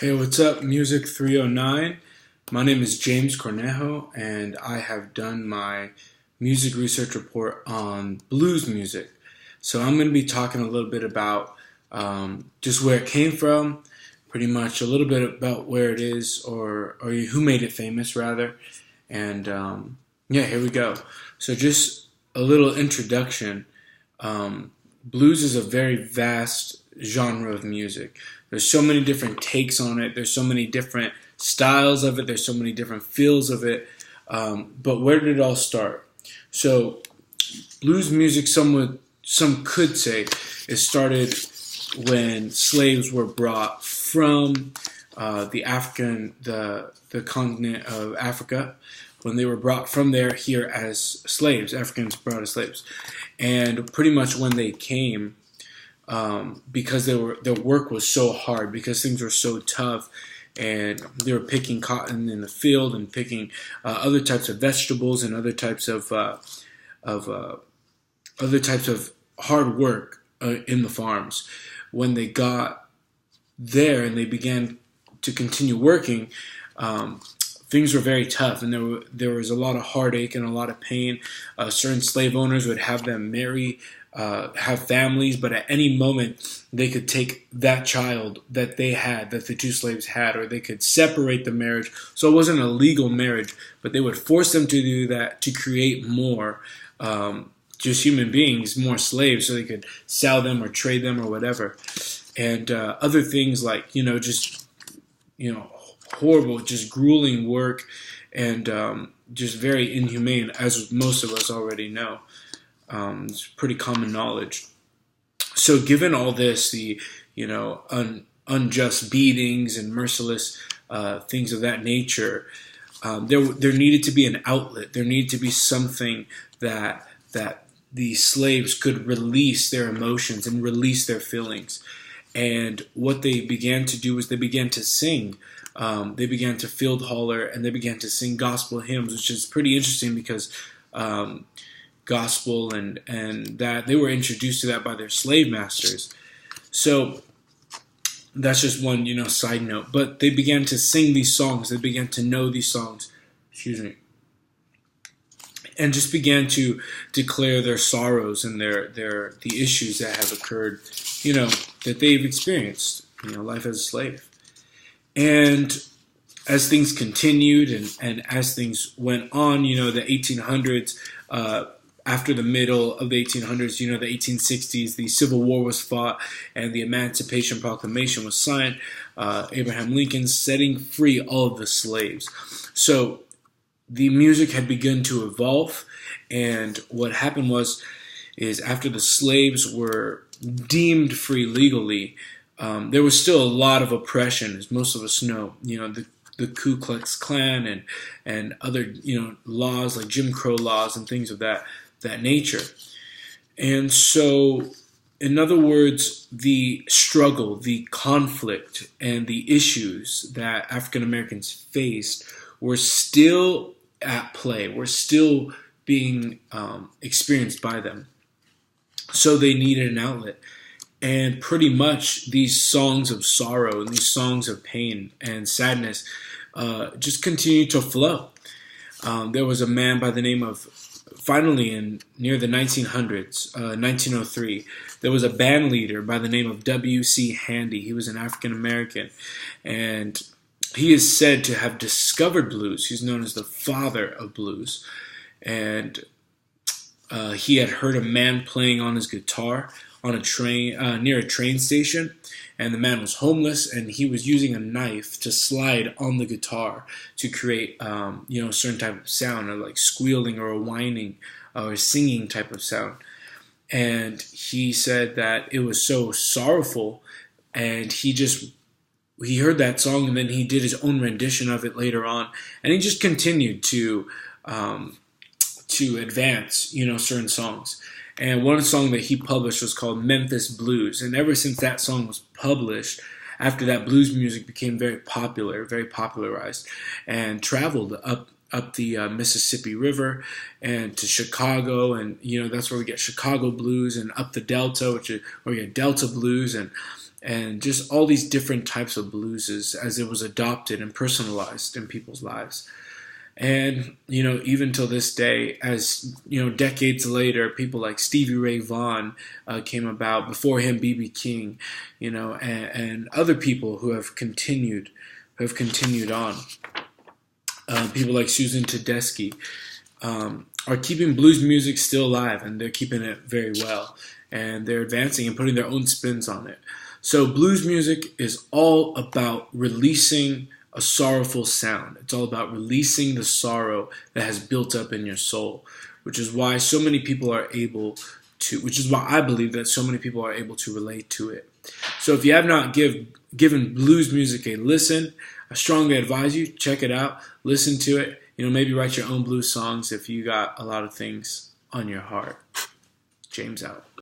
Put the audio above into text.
Hey, what's up, Music 309? My name is James Cornejo, and I have done my music research report on blues music. So I'm going to be talking a little bit about just where it came from, pretty much a little bit about where it is, or who made it famous, rather. And yeah, here we go. So just a little introduction. Blues is a very vast genre of music. There's so many different takes on it. There's so many different styles of it. There's so many different feels of it. But where did it all start? So blues music, some could say, it started when slaves were brought from the continent of Africa, when they were brought from there here as slaves, Africans brought as slaves, and pretty much when they came, because their work was so hard, because things were so tough, and they were picking cotton in the field and picking other types of vegetables and of other types of hard work in the farms. When they got there and they began to continue working, things were very tough, and there was a lot of heartache and a lot of pain. Certain slave owners would have them marry, have families, but at any moment they could take that child that they had, that the two slaves had, or they could separate the marriage. So it wasn't a legal marriage, but they would force them to do that to create more, just human beings, more slaves, so they could sell them or trade them or whatever. And other things like, horrible, just grueling work, and just very inhumane, as most of us already know. It's pretty common knowledge. So, given all this, the unjust beatings and merciless things of that nature, there needed to be an outlet. There needed to be something that the slaves could release their emotions and release their feelings. And what they began to do was they began to sing. They began to field holler, and they began to sing gospel hymns, which is pretty interesting because gospel and that they were introduced to that by their slave masters. So that's just one side note. But they began to sing these songs. They began to know these songs. Excuse me. And just began to declare their sorrows and the issues that have occurred, that they've experienced, life as a slave. And as things continued and as things went on, the 1800s, after the middle of the 1800s, the 1860s, the Civil War was fought and the Emancipation Proclamation was signed, Abraham Lincoln setting free all of the slaves. So the music had begun to evolve, and what happened is after the slaves were deemed free legally, there was still a lot of oppression, as most of us know. The Ku Klux Klan and other laws like Jim Crow laws and things of that nature. And so, in other words, the struggle, the conflict, and the issues that African Americans faced were still at play, were still being experienced by them. So they needed an outlet. And pretty much these songs of sorrow and these songs of pain and sadness just continued to flow. There was a man by the name of, finally near the 1900s, 1903, there was a band leader by the name of W.C. Handy. He was an African American, and he is said to have discovered blues. He's known as the father of blues. And he had heard a man playing on his guitar on a train near a train station, and the man was homeless, and he was using a knife to slide on the guitar to create a certain type of sound, or like squealing or a whining or a singing type of sound. And he said that it was so sorrowful, and he heard that song, and then he did his own rendition of it later on, and he just continued to advance certain songs. And one song that he published was called Memphis Blues. And ever since that song was published, after that, blues music became very popular, very popularized, and traveled up the Mississippi River and to Chicago. And, that's where we get Chicago blues, and up the Delta, where we get Delta blues. And and just all these different types of blues as it was adopted and personalized in people's lives. And, even till this day, as, decades later, people like Stevie Ray Vaughan came about, before him, B.B. King, and other people who have continued on. People like Susan Tedeschi are keeping blues music still alive, and they're keeping it very well. And they're advancing and putting their own spins on it. So blues music is all about releasing a sorrowful sound. It's all about releasing the sorrow that has built up in your soul, which is why so many people are able to, which is why I believe that so many people are able to relate to it. So if you have not given blues music a listen, I strongly advise you, check it out, listen to it, maybe write your own blues songs if you got a lot of things on your heart. James out.